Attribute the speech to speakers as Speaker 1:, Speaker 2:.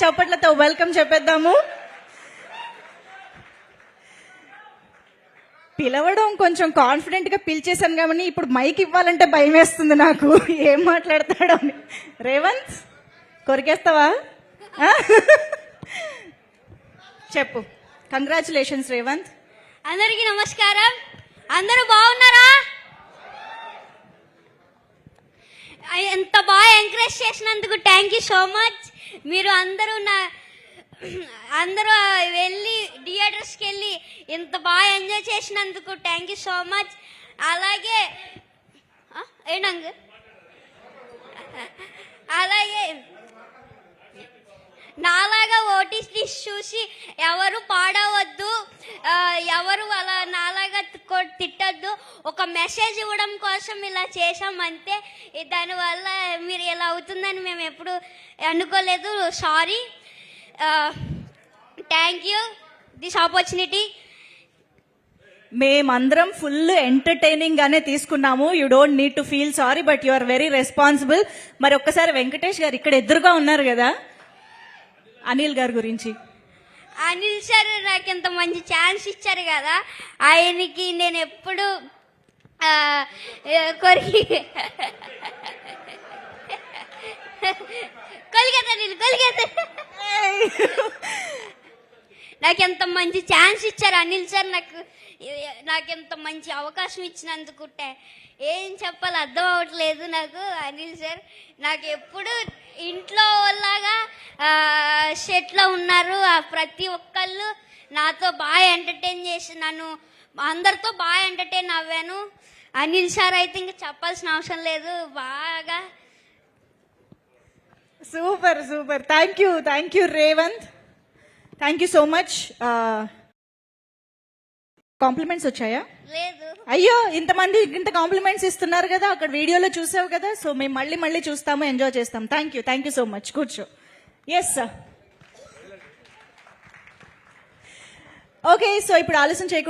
Speaker 1: చప్పట్లతో వెల్కమ్ చెప్పేద్దాము. పిలవడం కొంచెం కాన్ఫిడెంట్ గా పిలిచేశాను కాబట్టి ఇప్పుడు మైక్ ఇవ్వాలంటే భయం వేస్తుంది నాకు, ఏం మాట్లాడతాడో అని. రేవంత్, కొరికేస్తావా? చెప్పు. కంగ్రాచులేషన్స్ రేవంత్.
Speaker 2: అందరికీ నమస్కారం. అందరూ బాగున్నారా? ఎంత బాగా ఎంకరేజ్ చేసినందుకు థ్యాంక్ యూ సో మచ్. మీరు అందరూ వెళ్ళి థియేటర్స్కి వెళ్ళి ఇంత బాగా ఎంజాయ్ చేసినందుకు థ్యాంక్ యూ సో మచ్. అలాగే అలాగే నాలాగా ఓటీటీ చూసి ఎవరు పాడవద్దు, ఎవరు అలా నాలాగా తిట్టద్దు. ఒక మెసేజ్ ఇవ్వడం కోసం ఇలా చేసాం అంతే. దానివల్ల మీరు ఇలా అవుతుందని మేము ఎప్పుడు అనుకోలేదు. Sorry. Thank you this opportunity.
Speaker 1: మేమందరం ఫుల్ ఎంటర్టైనింగ్ గానే తీసుకున్నాము. You don't need to feel sorry, but you are very responsible. మరి ఒక్కసారి వెంకటేష్ గారు ఇక్కడ ఎదురుగా ఉన్నారు కదా, అనిల్ గారి గురించి.
Speaker 2: అనిల్ సార్ నాకు ఇంత మంచి ఛాన్స్ ఇచ్చారు కదా, ఆయనకి నేను ఎప్పుడు నాకు ఎంత మంచి ఛాన్స్ ఇచ్చారు అనిల్ సార్. నాకెంత మంచి అవకాశం ఇచ్చినందుకు ఏం చెప్పాలి అర్థం అవ్వట్లేదు నాకు. అనిల్ సార్ నాకు ఎప్పుడు ఇంట్లో లాగా సెట్లో ఉన్నారు. ప్రతి ఒక్కళ్ళు నాతో బాగా ఎంటర్టైన్ చేసి నన్ను అందరితో బాగా ఎంటర్టైన్ అవ్వాను. అనిల్ సార్ అయితే ఇంకా చెప్పాల్సిన అవసరం లేదు. బాగా
Speaker 1: super super. Thank you Revanth. Thank you so much. Compliments వచ్చాయా?
Speaker 2: లేదు.
Speaker 1: అయ్యో, ఇంత కాంప్లిమెంట్స్ ఇస్తున్నారు కదా, అక్కడ వీడియోలో చూసావు కదా. సో మేము మళ్ళీ చూస్తాము, ఎంజాయ్ చేస్తాం. Thank you so much. కూర్చో. Yes sir. ఓకే, సో ఇప్పుడు ఆలస్యం చేయకుండా